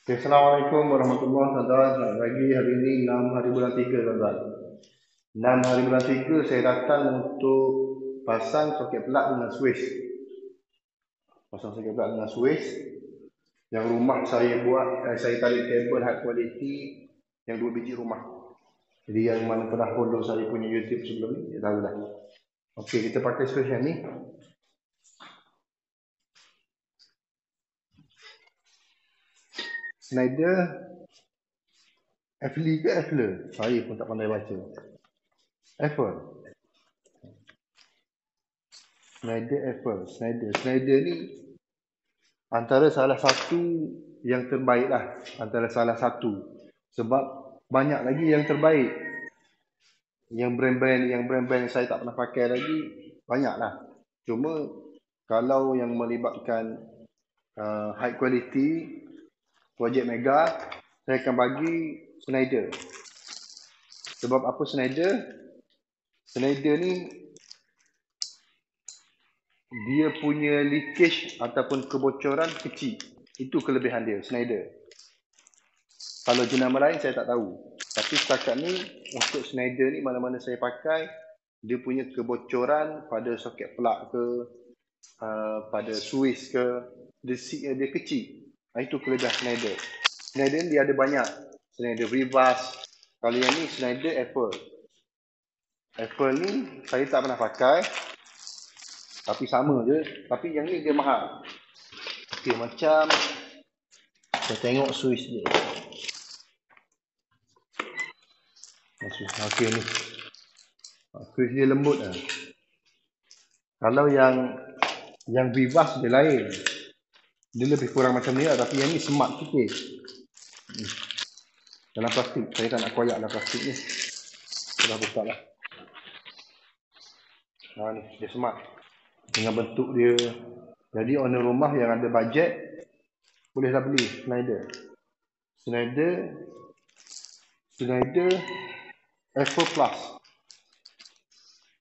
Okay, Assalamualaikum warahmatullahi wabarakatuh. Selamat pagi, hari ini 6 hari bulan 3, tuan-tuan. 6 hari bulan 3 saya datang untuk pasang soket pelak dengan switch. Pasang soket pelak dengan switch. Yang rumah saya buat, saya tarik kabel high quality yang 2 biji rumah. Jadi yang mana pernah follow saya punya YouTube sebelum ni, dia tahu dah. Okey, kita pakai switch yang ni. Schneider Effler ke Effler? Saya pun tak pandai baca. Effler. Schneider ni antara salah satu yang terbaik lah. Antara salah satu. Sebab banyak lagi yang terbaik. Yang brand-brand yang saya tak pernah pakai lagi, banyak lah. Cuma kalau yang melibatkan high quality, projek mega, saya akan bagi Schneider. Sebab apa Schneider? Schneider ni dia punya leakage ataupun kebocoran kecil. Itu kelebihan dia, Schneider. Kalau jenama lain saya tak tahu. Tapi setakat ni, untuk Schneider ni mana-mana saya pakai, dia punya kebocoran pada soket plug ke, pada switch ke, dia kecil. Itu kelebihan Schneider. Schneider ni dia ada banyak. Schneider Vivas. Kalau yang ni Schneider Apple. Apple ni saya tak pernah pakai. Tapi sama je. Tapi yang ni dia mahal. Okay, macam saya tengok switch dia. Okey ni. Switch dia lembut lah. Kalau yang Vivas dia lain. Dia lebih kurang macam ni lah. Tapi yang ni smart sikit. Dalam plastik. Saya tak nak koyak dalam plastik ni. Saya dah buka lah. Ni dia smart. Dengan bentuk dia. Jadi owner rumah yang ada bajet, bolehlah beli Schneider Apple Plus.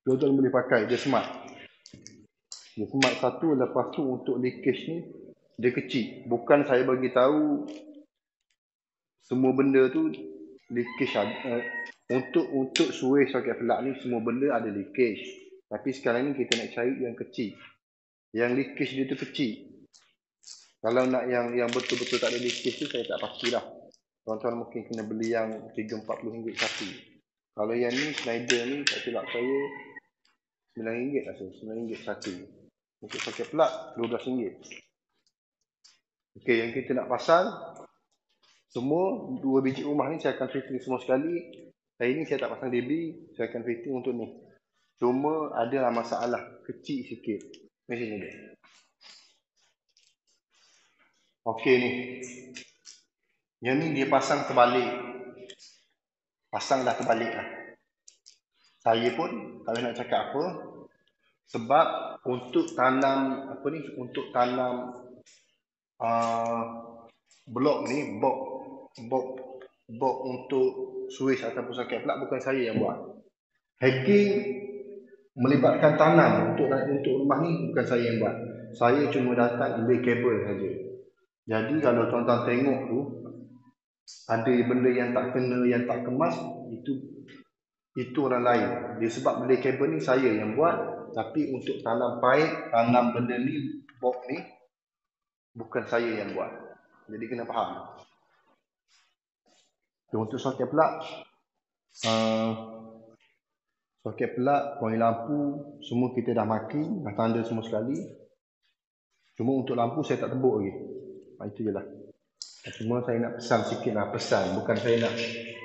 Tuan-tuan boleh pakai. Dia smart. Dia smart satu. Lepas tu untuk leakage ni, dia kecil. Bukan saya bagi tahu semua benda tu leakage ada. Untuk switch soket pelak ni semua benda ada leakage. Tapi sekarang ni kita nak cari yang kecil. Yang leakage dia tu kecil. Kalau nak yang betul-betul tak ada leakage tu saya tak pastilah. Tuan-tuan mungkin kena beli yang RM30-40 satu. Kalau yang ni Schneider ni tak silap saya RM9 lah, RM9 satu. Untuk soket pelak RM12. Okey, yang kita nak pasang semua 2 biji rumah ni saya akan fitting semua sekali. Hari ni saya tak pasang DB, saya akan fitting untuk ni. Cuma adalah masalah kecil sikit. Macam ni dia. Okey ni. Yang ni dia pasang terbalik. Pasang dah terbalik lah. Saya pun tak nak cakap apa. Sebab untuk tanam untuk tanam blok ni, box untuk switch ataupun soket plug bukan saya yang buat. Hacking melibatkan tanam untuk rumah ni bukan saya yang buat. Saya cuma datang ambil kabel saja. Jadi kalau tuan-tuan tengok tu ada benda yang tak kena, yang tak kemas, itu orang lain. Dia sebab beli kabel ni saya yang buat, tapi untuk tanam pipe, tanam benda ni, box ni bukan saya yang buat. Jadi kena faham. Untuk soket plug, koin lampu semua kita dah maki, dah tanda semua sekali. Cuma untuk lampu saya tak tebuk lagi. Itu je lah. Cuma saya nak pesan sikit lah, bukan saya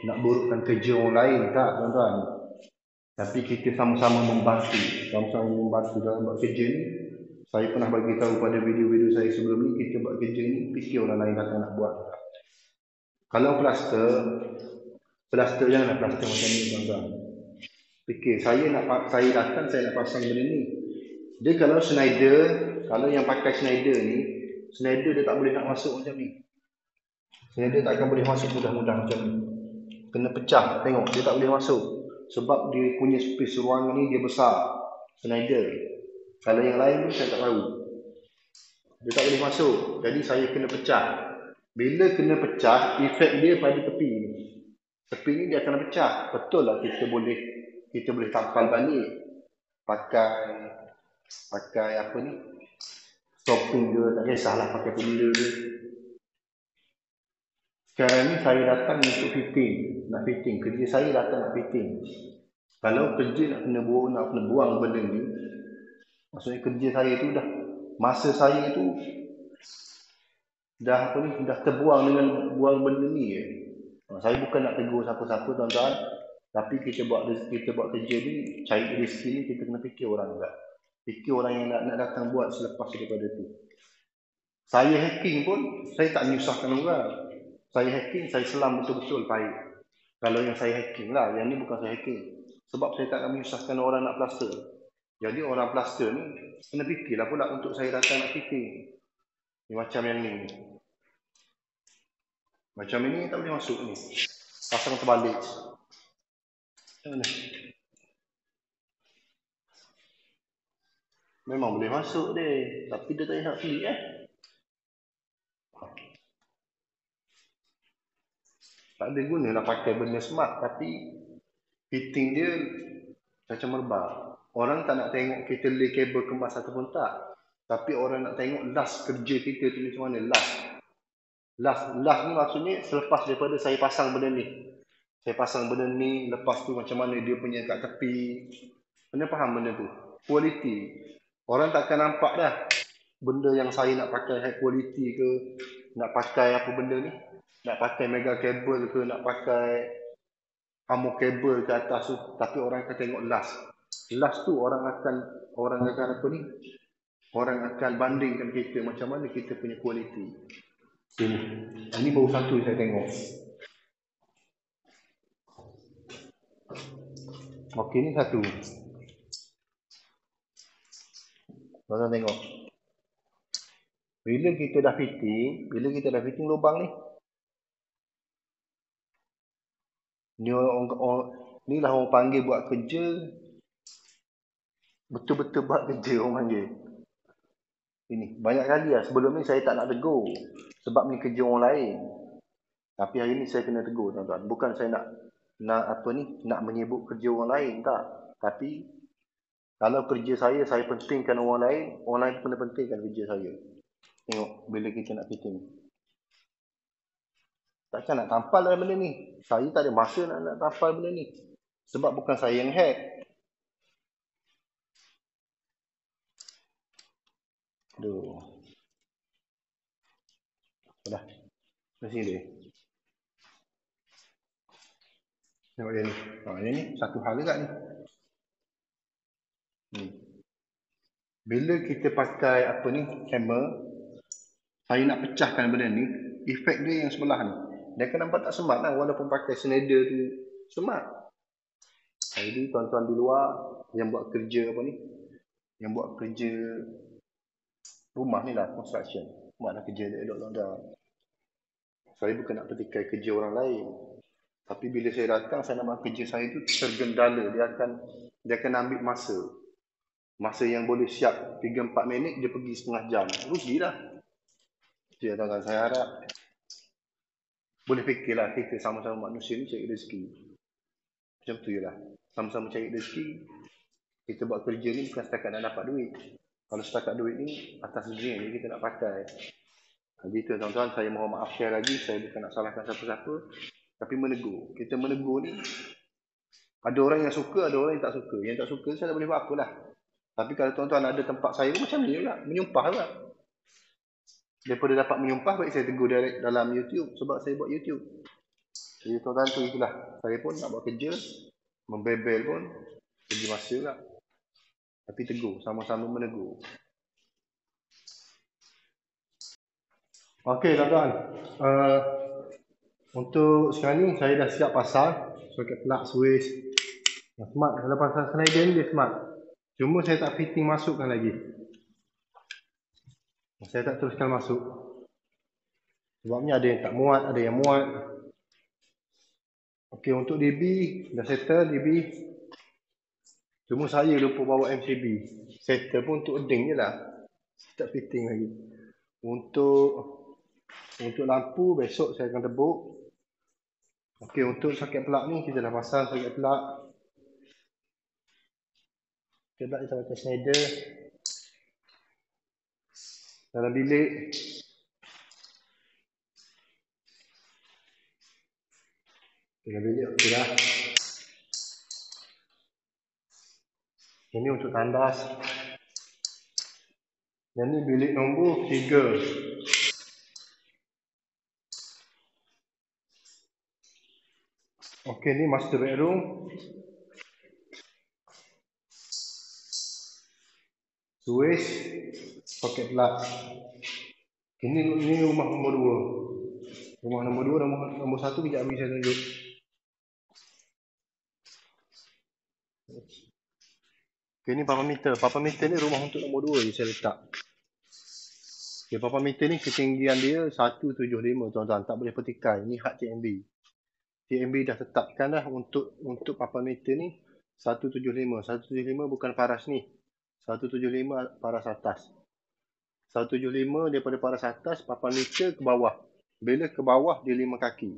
nak burukkan kerja orang lain, tak tuan-tuan. Tapi kita sama-sama membantu dalam buat kerja ni. Saya pernah bagi tahu pada video-video saya sebelum ni, kita buat kerja ni fikir orang lain kata nak buat. Kalau plaster janganlah plaster macam ni tuan-tuan. Fikir saya datang saya nak pasang benda ni. Dia kalau yang pakai Schneider ni, Schneider dia tak boleh nak masuk macam ni. Schneider tak akan boleh masuk mudah-mudah macam ni. Kena pecah, tengok dia tak boleh masuk. Sebab dia punya space ruangan ni dia besar. Schneider. Kalau yang lain tu saya tak tahu. Dia tak boleh masuk. Jadi saya kena pecah. Bila kena pecah, efek dia pada tepi ni. Tepi ni dia akan pecah. Betul lah kita boleh tampal balik. Pakai apa ni? Stopping ke, tak kisahlah pakai benda dia. Sekarang ni saya datang untuk fitting. Nak fitting. Kerja saya datang nak fitting. Kalau kerja nak kena buang benda ni, maksudnya kerja saya tu dah, masa saya tu dah terbuang dengan buang benda ni je. Saya bukan nak tegur siapa-siapa tuan-tuan, tapi kita buat kerja ni, cari rezeki ni kita kena fikir orang juga. Fikir orang yang nak datang buat selepas daripada tu. Saya hacking pun, saya tak menyusahkan orang. Saya hacking, saya selam betul-betul baik. Kalau yang saya hacking lah, yang ni bukan saya hacking. Sebab saya tak nak menyusahkan orang nak plaster. Jadi orang plaster ni, kena fikirlah pula untuk saya datang nak fitting. Ni macam yang ni. Macam ini tak boleh masuk ni. Pasang terbalik. Macam mana? Memang boleh masuk dia. Tapi dia tak nak klik Tak ada guna nak pakai benda smart. Tapi fitting dia macam merbak. Orang tak nak tengok kita lay kabel kemas ataupun tak. Tapi orang nak tengok last kerja kita tu macam mana. Last ni maksudnya selepas daripada saya pasang benda ni. Saya pasang benda ni, lepas tu macam mana dia punya kat tepi. Kena faham benda tu. Quality. Orang takkan nampak dah. Benda yang saya nak pakai high quality ke. Nak pakai apa benda ni. Nak pakai mega kabel ke. Nak pakai ammo kabel ke atas tu. Tapi orang akan tengok last. Last tu orang akan apa ni. Orang akan bandingkan kita macam mana kita punya quality. Ini baru satu yang saya tengok. Okey, ni satu. Tuan-tuan tengok. Bila kita dah fitting lubang ni. Ni lah orang panggil buat kerja. Betul-betul buat kerja orang panggil. Ini banyak kali lah sebelum ni saya tak nak tegur. Sebab ni kerja orang lain. Tapi hari ni saya kena tegur tuan-tuan. Bukan saya nak menyebut kerja orang lain, tak. Tapi kalau kerja saya pentingkan orang lain kena pentingkan kerja saya. Tengok bila kita nak fitting. Takkan nak tampal dalam benda ni. Saya tak ada masa nak tampal benda ni. Sebab bukan saya yang hack. Aduh. Dah. Dah sini dia. Tengok dia ni. Dia ni satu hal juga ni. Bila kita pakai apa ni, hammer, saya nak pecahkan benda ni, efek dia yang sebelah ni. Dia akan nampak tak smart lah walaupun pakai Schneider tu smart. Jadi tuan-tuan di luar yang buat kerja apa ni, yang buat kerja rumah ni lah, construction. Mana kerja dia elok tuan-tuan. Saya bukan nak petikai kerja orang lain. Tapi bila saya datang, saya nak kerja saya tu tergendala. Dia akan ambil masa. Masa yang boleh siap 3-4 minit, dia pergi setengah jam. Rugi lah. Jadi tuan-tuan, saya harap boleh fikirlah kita sama-sama manusia ni cari rezeki. Macam tu je lah. Sama-sama cari rezeki. Kita buat kerja ni bukan setakat nak dapat duit. Kalau setakat duit ni, atas rezeki ni kita nak pakai. Jadi tu tuan-tuan, saya mohon maaf share lagi. Saya bukan nak salahkan siapa-siapa. Tapi menegur. Kita menegur ni, ada orang yang suka, ada orang yang tak suka. Yang tak suka, saya tak boleh buat apalah. Tapi kalau tuan-tuan ada tempat saya pun macam ni juga. Menyumpah juga. Daripada dapat menyumpah, baik saya tegur direct dalam YouTube. Sebab saya buat YouTube. Jadi tuan-tuan tu itulah. Saya pun nak buat kerja. Membebel pun. Pergi masa juga. Tapi tegur. Sama-sama menegur. Okey tuan-tuan. Untuk sekarang ni saya dah siap pasang soket plug switch. Smart. Kalau pasang Schneider ni dia smart. Cuma saya tak fitting masukkan lagi. Saya tak teruskan masuk. Sebabnya ada yang tak muat, ada yang muat. Okey, untuk DB dah settle DB. Cuma saya lupa bawa MCB. Settle pun untuk eding je lah. Tak fitting lagi. Untuk Untuk lampu besok saya akan tebuk. Okey, untuk soket plug ni kita dah pasang soket plug. Soket plug kita pakai Schneider. Dalam bilik. Dalam bilik okey dah. Ini untuk tandas. Dan ni bilik nombor 3. Okey, ni master bedroom. Switch, soket plug. Ini rumah nombor 2. Rumah nombor 2, nombor 1 kejap lagi saya tunjuk. Okey, ni papa meter. Papa meter ni rumah untuk nombor 2 je saya letak. Okey, papa meter ni ketinggian dia 175 tuan-tuan, tak boleh petikai. Ni had TMB. TMB dah tetapkan dah untuk papa meter ni 175. 175 bukan paras ni. 175 paras atas. 175 daripada paras atas, papa meter ke bawah. Bila ke bawah, dia 5 kaki.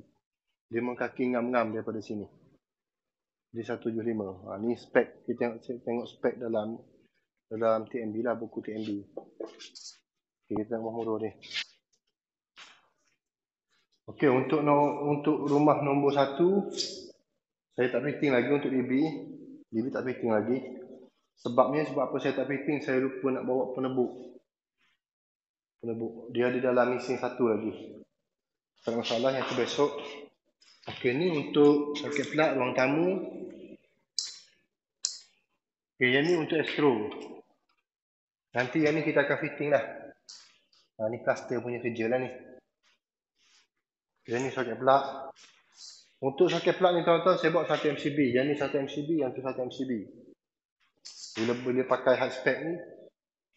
5 kaki ngam-ngam daripada sini. Dia 175. Ni spek. Kita tengok spek dalam TMB lah, buku TMB. Okay, kita tengok nombor ni. Okey, untuk rumah nombor 1, saya tak fitting lagi untuk DB. DB tak fitting lagi. Sebab apa saya tak fitting, saya lupa nak bawa penebuk. Dia ada dalam mesin 1 lagi. Tak ada masalah, yang tu besok. Okey, ni untuk soket plug ruang tamu. Okey, yang ni untuk Astro. Nanti yang ni kita akan fitting lah. Ni cluster punya kerja lah ni. Yang ni soket plug. Untuk soket plug ni tuan-tuan, saya buat satu MCB. Yang ni satu MCB, yang tu satu MCB. Bila pakai high spec ni,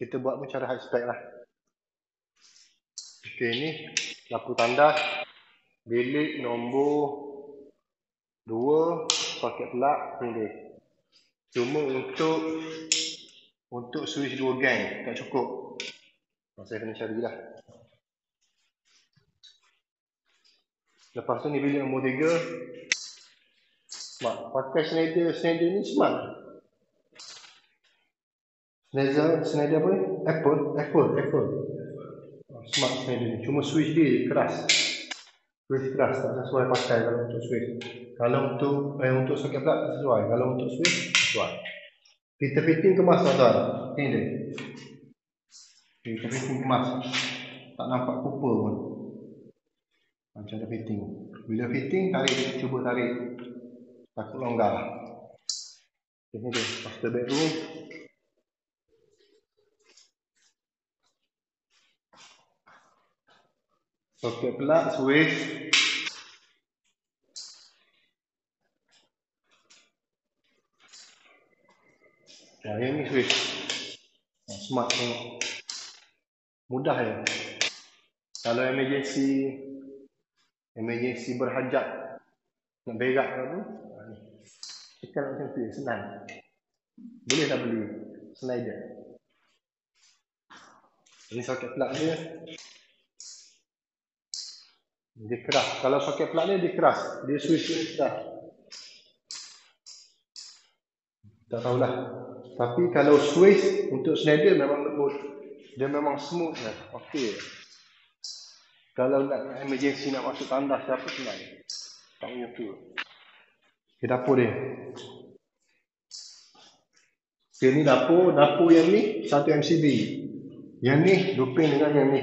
kita buat pun cara high spec lah. Okey, ni lampu tandas. Bilik nombor 2, soket plug ni dia. Cuma untuk switch 2 gang tak cukup. Saya kena carilah. Lepas tu ni bilik nombor 3. Smart. Pakai Schneider ni smart. Schneider apa ni? Apple. Smart Schneider ni. Cuma switch dia keras. Switch keras tak sesuai pakai kalau untuk switch. Kalau untuk soket plug tak sesuai. Kalau untuk switch sesuai. Kita fitting kemas tuan-tuan. Ni dia. Kita fitting kemas. Tak nampak kupa pun. Macam ada fitting. Bila fitting, cuba tarik. Takut longgar. Ini dia, master bedroom. Soket plug, switch. Yang ni switch. Smart tengok. Mudah je. Kalau emergency berhajat nak berak ke apa, tekan macam tu, senang. Boleh dah beli Schneider. Ini soket plug dia. Dia keras. Kalau soket plug dia keras. Dia switch dia keras. Tak tahulah. Tapi kalau switch untuk Schneider memang lembut. Dia memang smooth lah. Okey. Kalau nak emergency nak masuk tandas siapa senang. Tak punya tu. Okey, dapur dia. Okey, ni dapur yang ni 1 MCB. Yang ni duping dengan yang ni.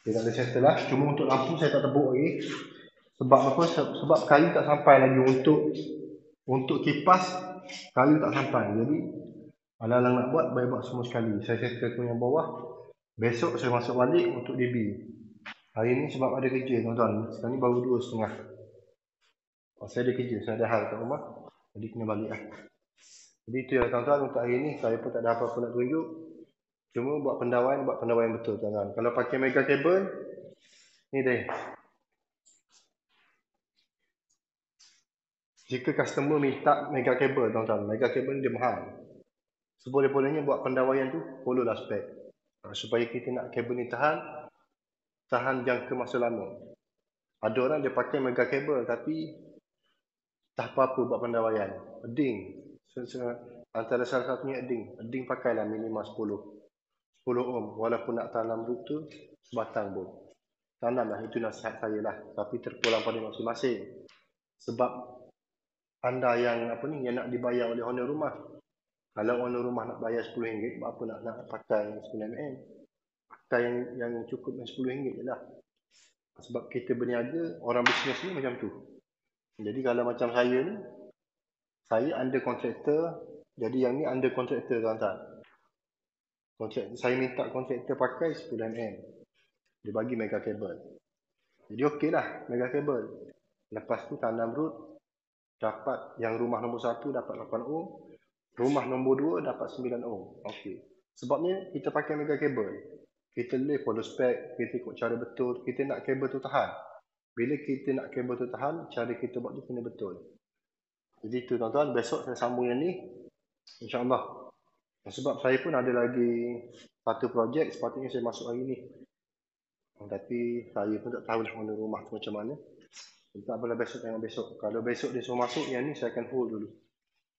Dia tak ada settle lah. Cuma untuk lampu saya tak tebuk lagi. Sebab apa? Sebab kayu tak sampai lagi untuk kipas. Kayu tak sampai. Jadi alang-alang nak buat, baik buat semua sekali. Saya settle tu yang bawah. Besok saya masuk balik untuk DB. Hari ni sebab ada kerja tuan-tuan. Sekarang ni baru 2:30. Saya ada kerja, saya ada hal kat rumah. Jadi kena balik lah. Jadi itu ya tuan-tuan, untuk hari ni saya pun tak ada apa-apa nak tunjuk. Cuma buat pendawaian betul tuan-tuan. Kalau pakai mega cable, ni dia. Jika customer minta mega cable tuan-tuan, mega cable dia mahal. seboleh-bolehnya buat pendawaian tu follow lah spek. Supaya kita nak kabel ni tahan jangka masa lama. Ada orang dia pakai mega kabel tapi tak apa-apa buat pendawaian. Eding. Antara salah satunya eding. Eding pakailah minimal 10 ohm. Walaupun nak tanam root tu sebatang pun. Tanamlah, itu nasihat saya lah. Tapi terpulang pada masing-masing. Sebab anda yang yang nak dibayar oleh owner rumah. Kalau owner rumah nak bayar RM10, apa nak pakai 9mm? Pakai yang cukup yang RM10 je lah. Sebab kita berniaga, orang bisnes ni macam tu. Jadi kalau macam saya ni, saya under kontraktor. Jadi yang ni under kontraktor tuan-tuan. Saya minta kontraktor pakai 10mm. Dia bagi mega kabel. Jadi okey lah mega kabel. Lepas tu tanam root. Dapat yang rumah nombor 1 dapat 8 ohm. Rumah nombor 2 dapat 9 ohm. Okey. Sebabnya kita pakai mega kabel. Kita boleh follow spek. Kita ikut cara betul. Kita nak kabel tu tahan. Bila kita nak kabel tu tahan, cara kita buat tu kena betul. Jadi tu tuan-tuan, besok saya sambung yang ni. InsyaAllah. Sebab saya pun ada lagi satu projek, sepatutnya saya masuk hari ni. Tapi saya pun tak tahu dah owner rumah tu macam mana. Tak boleh besok tengok besok. Kalau besok dia suruh masuk, yang ni saya akan hold dulu.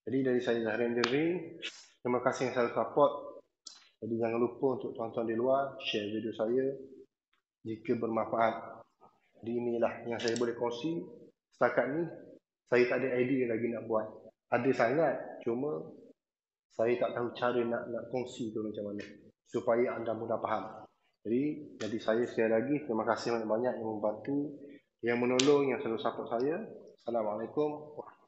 Jadi dari saya Zahrin Diri, terima kasih yang selalu support. Jadi jangan lupa untuk tuan-tuan di luar, share video saya jika bermanfaat. Jadi inilah yang saya boleh kongsi. Setakat ni, saya tak ada idea lagi nak buat. Ada sangat, cuma saya tak tahu cara nak kongsi tu macam mana. Supaya anda mudah faham. Jadi saya sekali lagi, terima kasih banyak-banyak yang membantu, yang menolong, yang selalu support saya. Assalamualaikum warahmatullahi wabarakatuh.